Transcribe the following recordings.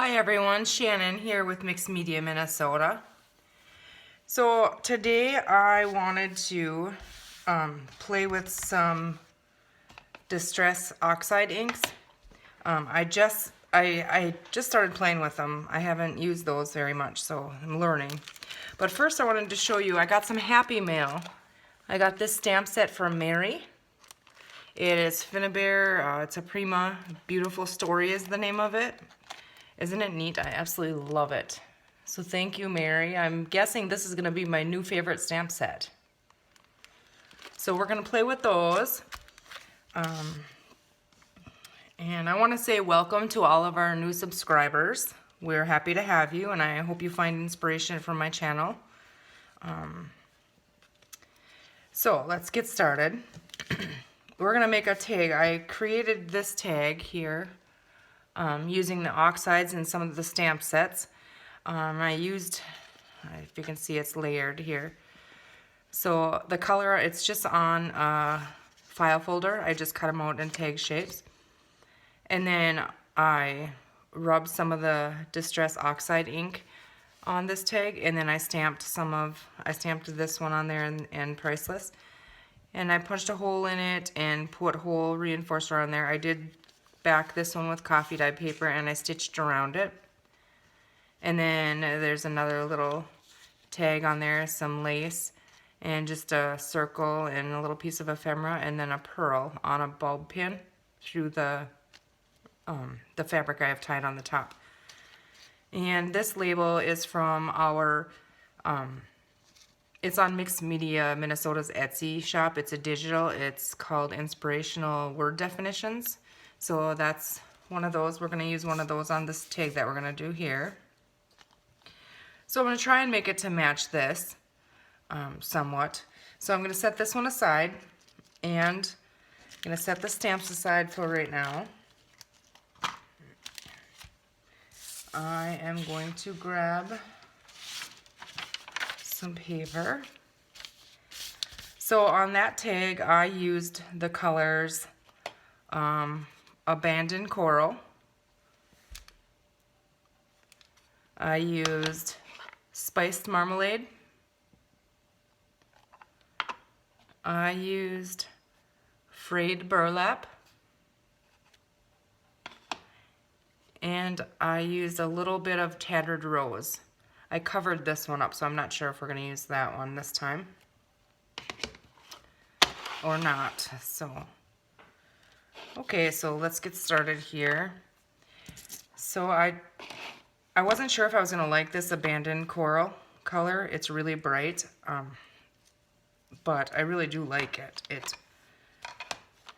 Hi everyone, Shannon here with Mixed Media Minnesota. So today I wanted to play with some Distress Oxide inks. I just started playing with them. I haven't used those very much, so I'm learning. But first I wanted to show you, I got some Happy Mail. I got this stamp set from Mary. It is Finnabair, it's a Prima Beautiful Story is the name of it. Isn't it neat? I absolutely love it. So thank you, Mary. I'm guessing this is going to be my new favorite stamp set. So we're going to play with those. And I want to say welcome to all of our new subscribers. We're happy to have you, and I hope you find inspiration from my channel. So let's get started. We're going to make a tag. I created this tag here. Using the oxides in some of the stamp sets. I used, if you can see, it's layered here. So the color, it's just on a file folder. I just cut them out in tag shapes. And then I rubbed some of the Distress Oxide ink on this tag, and then I stamped this one on there and Priceless. And I punched a hole in it and put hole reinforcer on there. I did back this one with coffee dye paper and I stitched around it. And then there's another little tag on there, some lace and just a circle and a little piece of ephemera and then a pearl on a bulb pin through the fabric I have tied on the top. And this label is from our it's on Mixed Media Minnesota's Etsy shop. It's a digital. It's called Inspirational Word Definitions. So that's one of those. We're going to use one of those on this tag that we're going to do here. So I'm going to try and make it to match this somewhat. So I'm going to set this one aside, and I'm going to set the stamps aside for right now. I am going to grab some paper. So on that tag I used the colors Abandoned Coral. I used Spiced Marmalade. I used Frayed Burlap. And I used a little bit of Tattered Rose. I covered this one up, so I'm not sure if we're going to use that one this time or not. So okay, so let's get started here. So I wasn't sure if I was going to like this Abandoned Coral color. It's really bright, but I really do like it.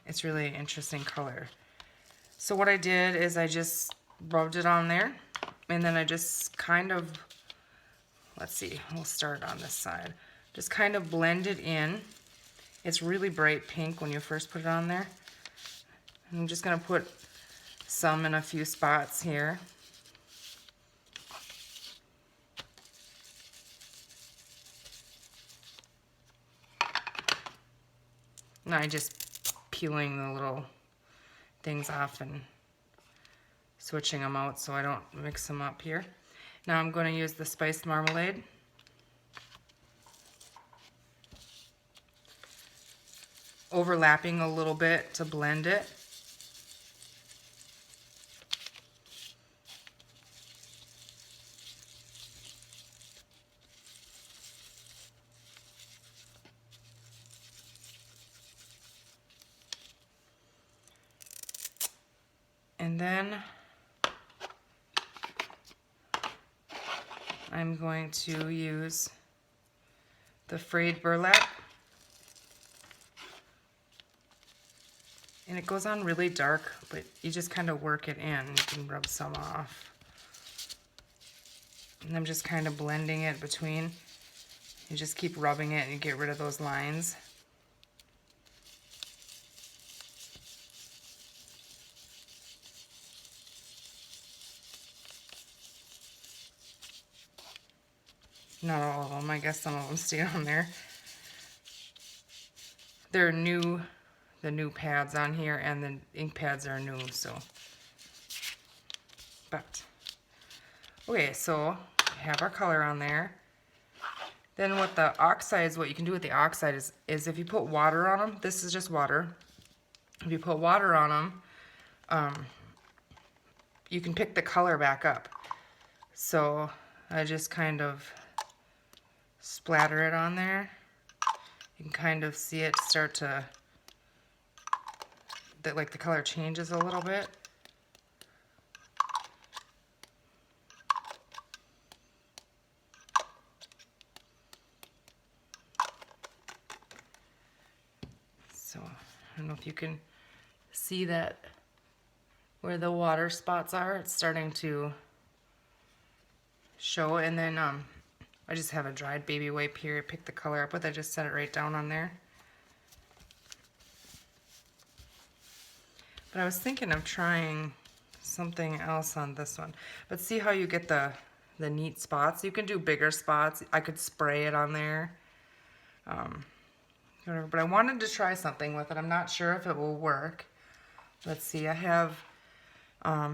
It's really an interesting color. So what I did is I just rubbed it on there, and then I just kind of, let's see, we'll start on this side. Just kind of blend it in. It's really bright pink when you first put it on there. I'm just going to put some in a few spots here. And I just peeling the little things off and switching them out so I don't mix them up here. Now I'm going to use the Spiced Marmalade. Overlapping a little bit to blend it. And then I'm going to use the Frayed Burlap. And it goes on really dark, but you just kind of work it in. You can rub some off. And I'm just kind of blending it between. You just keep rubbing it and you get rid of those lines. Not all of them. I guess some of them stay on there. They're new, the new pads on here, and the ink pads are new, so. But Okay, so we have our color on there. Then with the oxides, what you can do with the oxide is if you put water on them, this is just water. If you put water on them, you can pick the color back up. So I just kind of splatter it on there. You can kind of see it start to, like the color changes a little bit. So I don't know if you can see that where the water spots are. It's starting to show. And then I just have a dried baby wipe here. Pick the color up with. I just set it right down on there. But I was thinking of trying something else on this one. But see how you get the neat spots? You can do bigger spots. I could spray it on there. Whatever. But I wanted to try something with it. I'm not sure if it will work. Let's see. I have,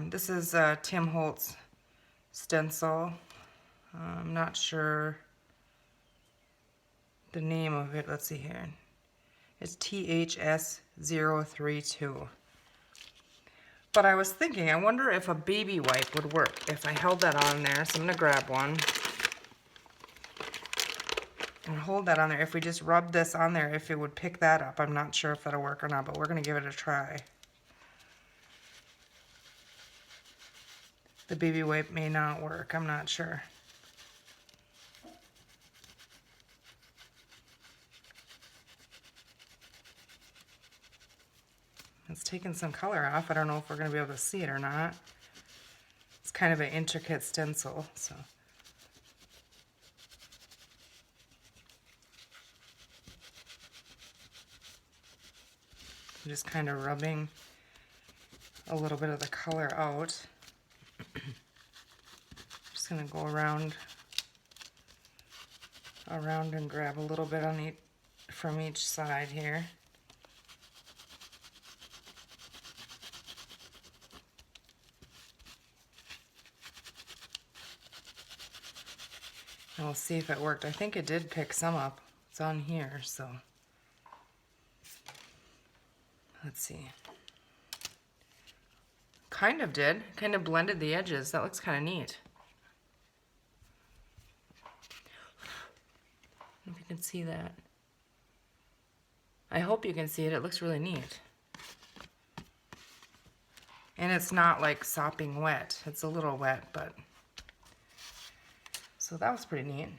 this is a Tim Holtz stencil. I'm not sure the name of it. Let's see here. It's THS032. But I was thinking, I wonder if a baby wipe would work if I held that on there. So I'm going to grab one and hold that on there. If we just rub this on there, if it would pick that up. I'm not sure if that'll work or not, but we're going to give it a try. The baby wipe may not work. I'm not sure. It's taking some color off. I don't know if we're going to be able to see it or not. It's kind of an intricate stencil, so. I'm just kind of rubbing a little bit of the color out. Just going to go around and grab a little bit on from each side here. And we'll see if it worked. I think it did pick some up. It's on here, so let's see. Kind of did. Kind of blended the edges. That looks kind of neat. I don't know if you can see that. I hope you can see it. It looks really neat. And it's not like sopping wet. It's a little wet, but so that was pretty neat.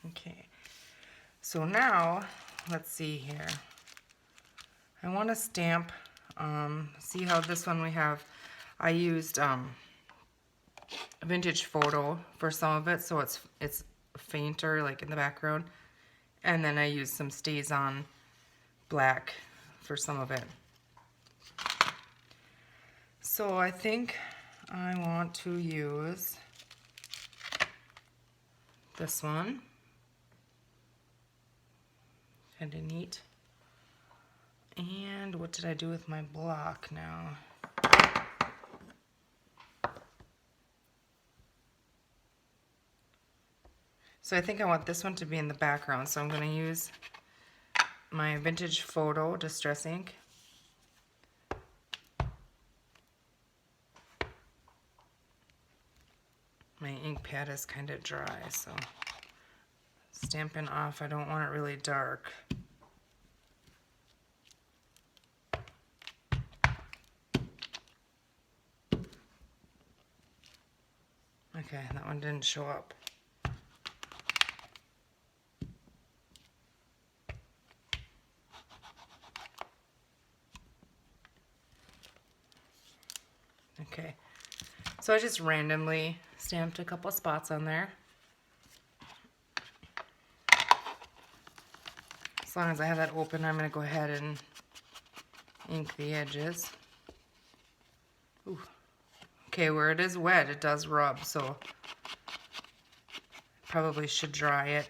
Okay, so now let's see here. I want to stamp. See how this one we have. I used a vintage photo for some of it, so it's fainter, like in the background. And then I used some StazOn black for some of it. So I think I want to use this one. Kind of neat. And what did I do with my block now? So I think I want this one to be in the background, so I'm going to use my vintage photo distress ink. My ink pad is kind of dry, so stamping off, I don't want it really dark. Okay, that one didn't show up. Okay, so I just randomly stamped a couple spots on there. As long as I have that open, I'm going to go ahead and ink the edges. Ooh. Okay, where it is wet, it does rub, so probably should dry it.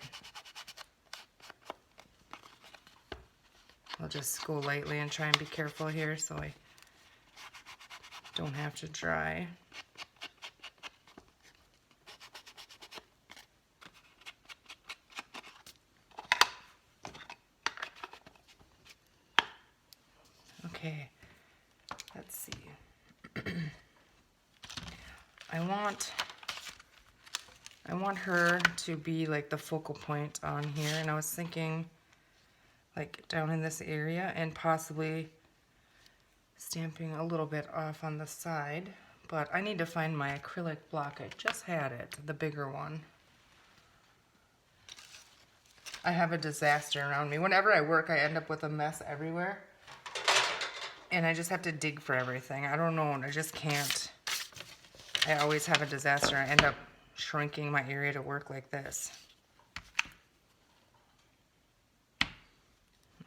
I'll just go lightly and try and be careful here so I don't have to dry. Okay, let's see. I want her to be like the focal point on here, and I was thinking like down in this area and possibly stamping a little bit off on the side, but I need to find my acrylic block. I just had it, the bigger one. I have a disaster around me. Whenever I work, I end up with a mess everywhere, and I just have to dig for everything. I don't know, I just can't. I always have a disaster. I end up shrinking my area to work like this.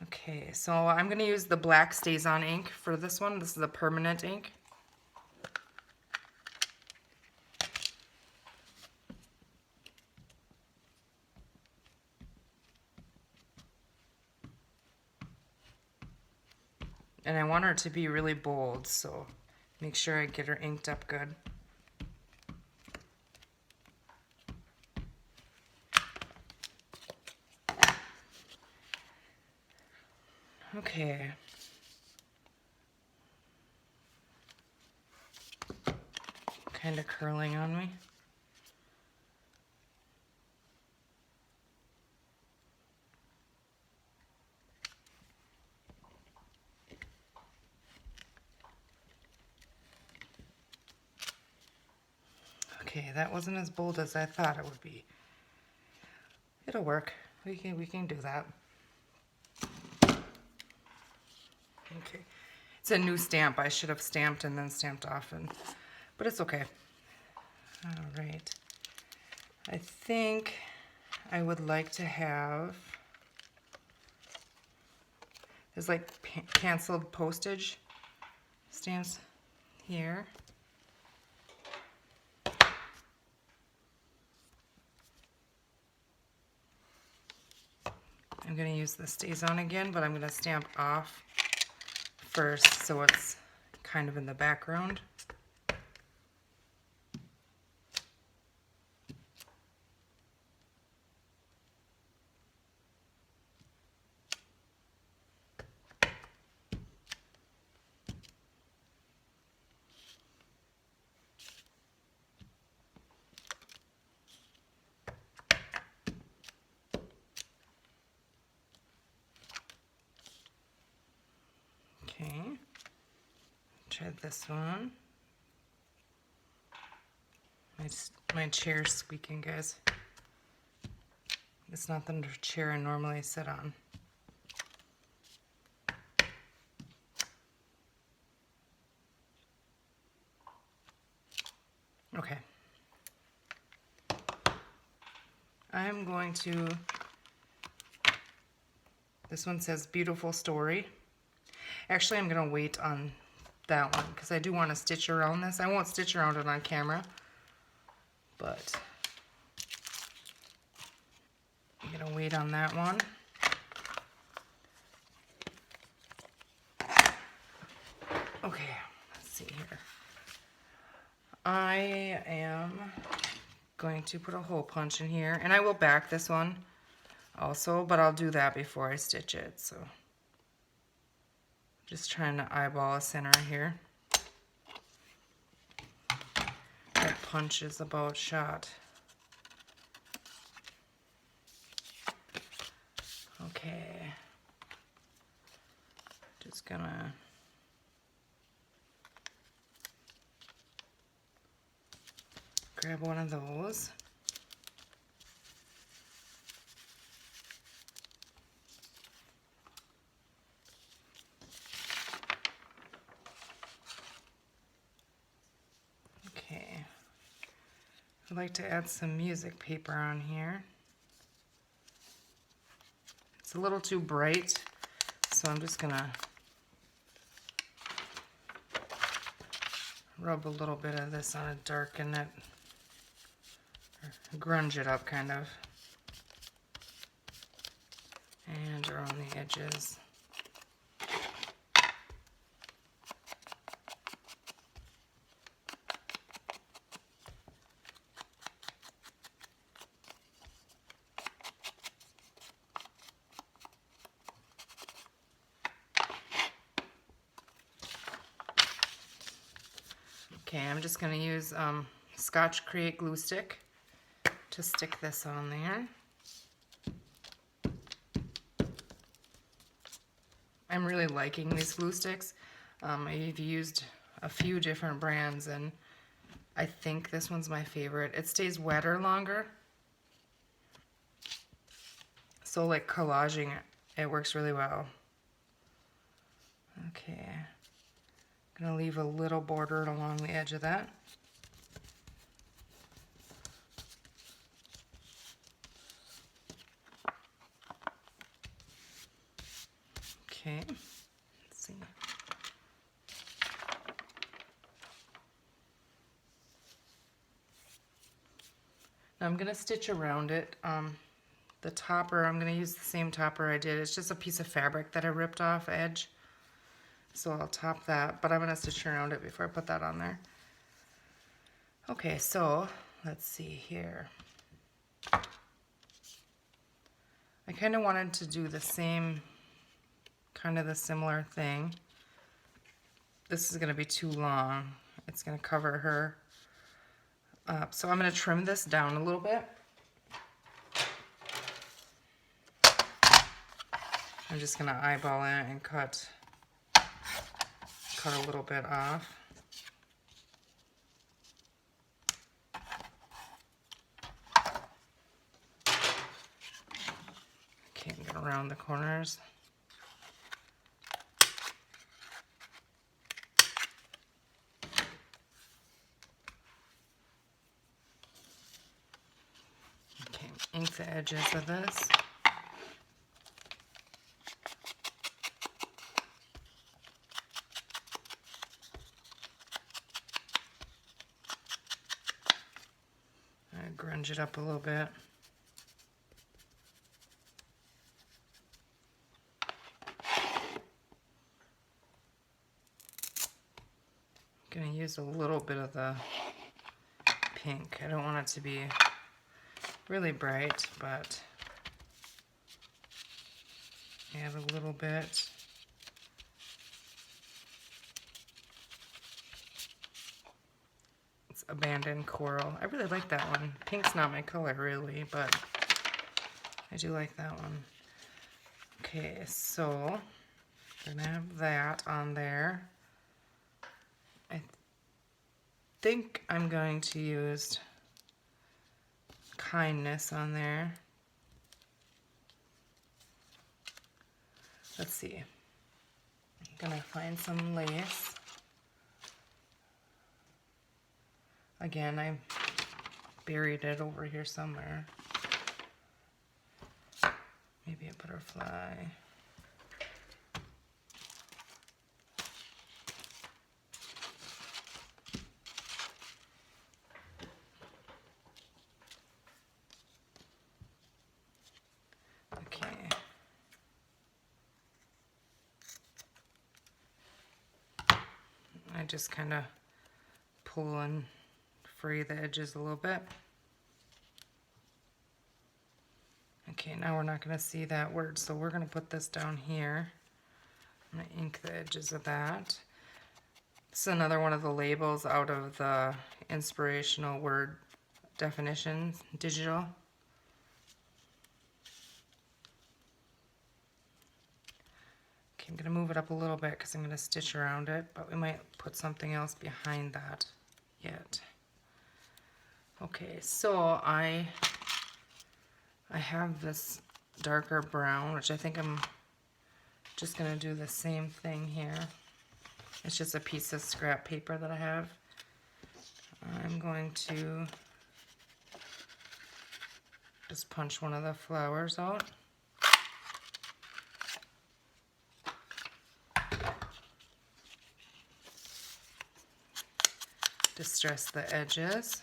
Okay, so I'm going to use the black Stays On ink for this one. This is a permanent ink. And I want her to be really bold, so make sure I get her inked up good. Okay. Kind of curling on me. Okay, that wasn't as bold as I thought it would be. It'll work. We can do that. Okay. It's a new stamp. I should have stamped and then stamped off, but it's okay. All right. I think I would like to have, there's like canceled postage stamps here. I'm going to use the Stays On again, but I'm going to stamp off first so it's kind of in the background. Okay, try this one. My chair's squeaking, guys. It's not the chair I normally sit on. Okay. I'm going to, this one says Beautiful Story. Actually, I'm going to wait on that one because I do want to stitch around this. I won't stitch around it on camera, but I'm going to wait on that one. Okay, let's see here. I am going to put a hole punch in here, and I will back this one also, but I'll do that before I stitch it, so just trying to eyeball a center here. That punch is about shot. Okay. Just gonna grab one of those. Okay. I'd like to add some music paper on here. It's a little too bright, so I'm just gonna rub a little bit of this on it, darken it, or grunge it up kind of, and around the edges. Okay, I'm just going to use Scotch Create glue stick to stick this on there. I'm really liking these glue sticks. I've used a few different brands and I think this one's my favorite. It stays wetter longer. So like collaging it works really well. Okay, I'm gonna leave a little border along the edge of that. Okay, let's see. Now I'm gonna stitch around it. The topper, I'm gonna use the same topper I did. It's just a piece of fabric that I ripped off edge. So I'll top that, but I'm gonna stitch around it before I put that on there. Okay, so let's see here. I kind of wanted to do the same, kind of the similar thing. This is gonna be too long. It's gonna cover her up. So I'm gonna trim this down a little bit. I'm just gonna eyeball it and cut a little bit off. Okay, I'm gonna round the corners. Okay, ink the edges of this. Grunge it up a little bit. I'm going to use a little bit of the pink. I don't want it to be really bright, but add a little bit. It's Abandoned Coral. I really like that one. Pink's not my color really, but I do like that one. Okay, so I'm gonna have that on there. I think I'm going to use Kindness on there. Let's see. I'm gonna find some lace. Again, I buried it over here somewhere. Maybe a butterfly. Okay. I just kind of pull and free the edges a little bit. Okay, now we're not going to see that word, so we're going to put this down here. I'm going to ink the edges of that. This is another one of the labels out of the Inspirational Word Definitions digital. Okay, I'm going to move it up a little bit because I'm going to stitch around it, but we might put something else behind that yet. Okay, so I have this darker brown, which I think I'm just going to do the same thing here. It's just a piece of scrap paper that I have. I'm going to just punch one of the flowers out. Distress the edges.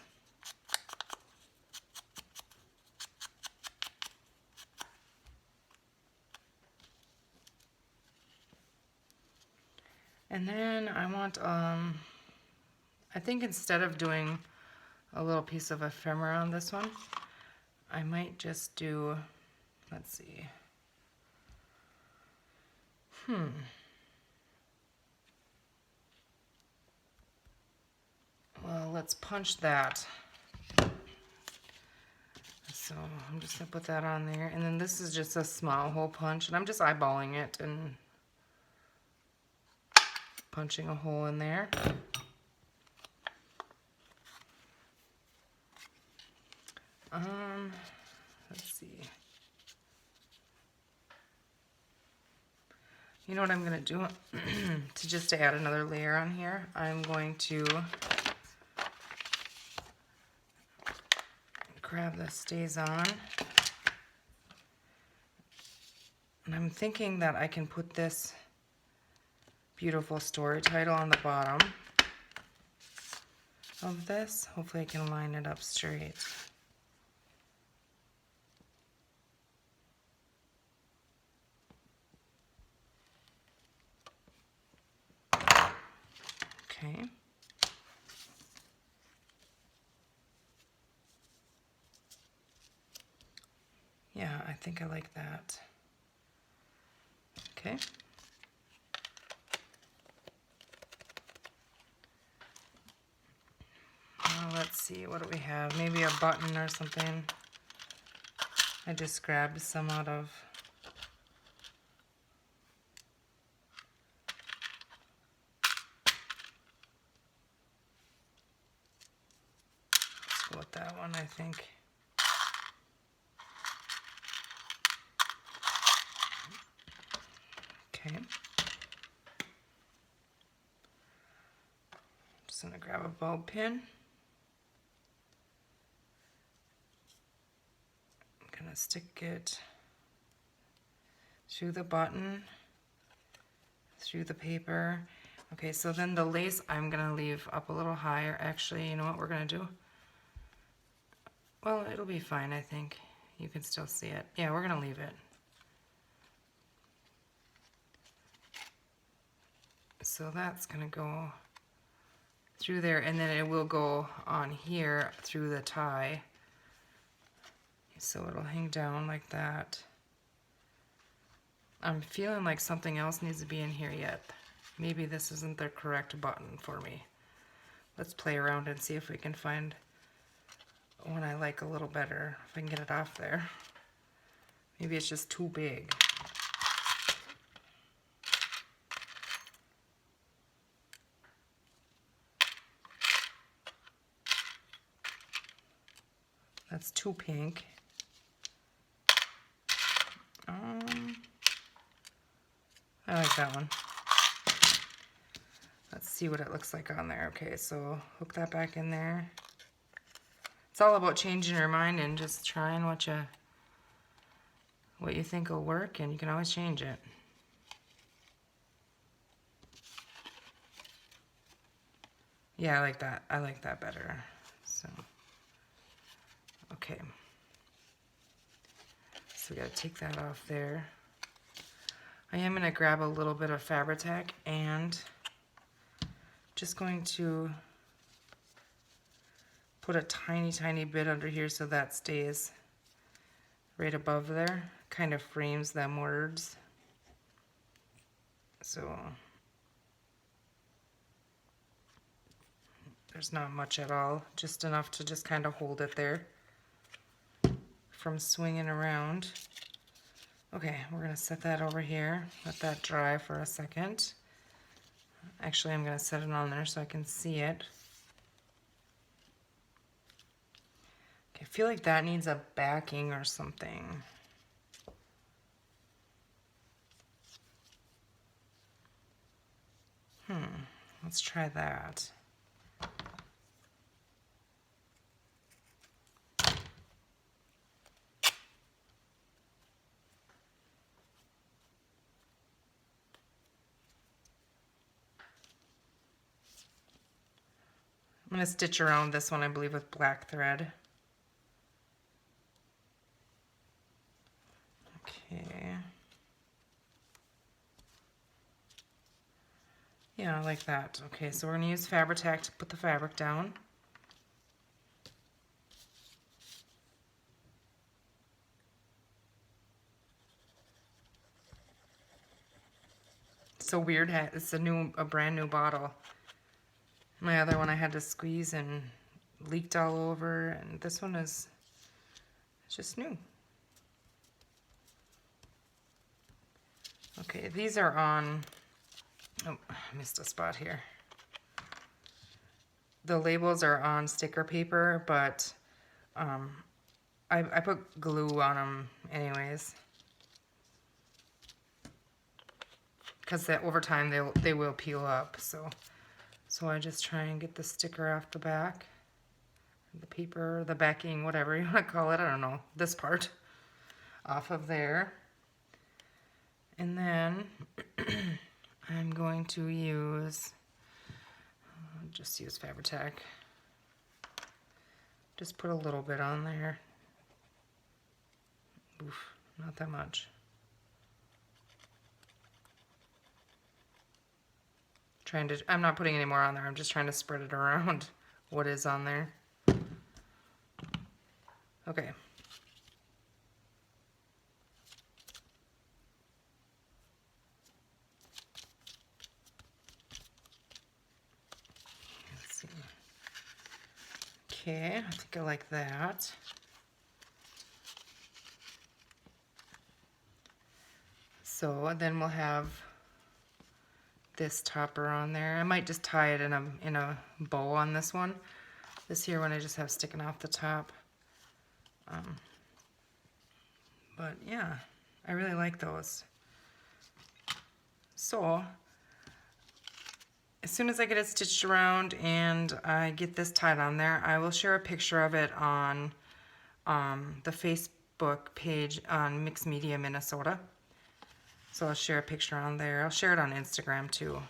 And then I want, I think instead of doing a little piece of ephemera on this one, I might just do, let's see. let's punch that. So I'm just gonna put that on there, and then this is just a small hole punch, and I'm just eyeballing it and punching a hole in there. Let's see. You know what I'm gonna do to just add another layer on here? I'm going to grab the Stays On. And I'm thinking that I can put this beautiful story title on the bottom of this. Hopefully I can line it up straight. Okay. Yeah, I think I like that. Okay. Now let's see, what do we have? Maybe a button or something. I just grabbed some out of let's go with that one, I think. Okay. Just gonna grab a bow pin. I'm gonna stick it through the button, through the paper. Okay, so then the lace I'm gonna leave up a little higher. Actually, you know what we're gonna do? Well, it'll be fine, I think. You can still see it. Yeah, we're gonna leave it. So that's gonna go through there, and then it will go on here through the tie. So it'll hang down like that. I'm feeling like something else needs to be in here yet. Maybe this isn't the correct button for me. Let's play around and see if we can find one I like a little better, if I can get it off there. Maybe it's just too big. That's too pink. I like that one. Let's see what it looks like on there. Okay, so hook that back in there. It's all about changing your mind and just trying what you think will work, and you can always change it. Yeah, I like that. I like that better. So, okay. So we gotta take that off there. I am gonna grab a little bit of Fabri-Tac and just going to put a tiny, tiny bit under here so that stays right above there. Kind of frames them words. So there's not much at all, just enough to just kind of hold it there from swinging around. Okay, we're gonna set that over here, let that dry for a second. Actually, I'm gonna set it on there so I can see it. Okay, I feel like that needs a backing or something. Let's try that. I'm going to stitch around this one, I believe, with black thread. Okay. Yeah, I like that. Okay, so we're going to use Fabri-Tac to put the fabric down. It's so weird. It's a brand new bottle. My other one I had to squeeze and leaked all over, and this one is just new. Okay, these are on, oh, I missed a spot here. The labels are on sticker paper, but I put glue on them anyways. Because over time they will peel up, so I just try and get the sticker off the back, the paper, the backing, whatever you want to call it, I don't know, this part off of there. And then I'm going to use, just use Fabri-Tac. Just put a little bit on there. Oof, not that much. I'm not putting any more on there, I'm just trying to spread it around what is on there. Okay. Let's see. Okay, I think I like that. So then we'll have this topper on there. I might just tie it in a bow on this one. This here one I just have sticking off the top. But yeah, I really like those. So as soon as I get it stitched around and I get this tied on there, I will share a picture of it on the Facebook page on Mixed Media Minnesota. So I'll share a picture on there. I'll share it on Instagram too.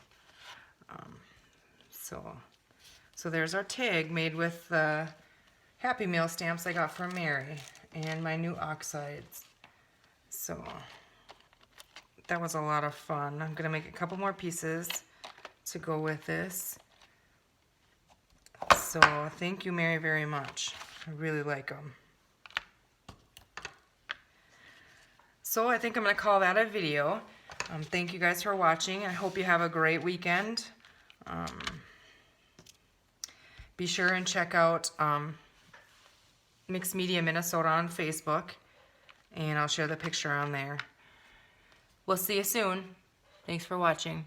So there's our tag made with the Happy Meal stamps I got from Mary and my new oxides. So that was a lot of fun. I'm gonna make a couple more pieces to go with this. So thank you, Mary, very much. I really like them. So I think I'm going to call that a video. Thank you guys for watching. I hope you have a great weekend. Be sure and check out Mixed Media Minnesota on Facebook, and I'll share the picture on there. We'll see you soon. Thanks for watching.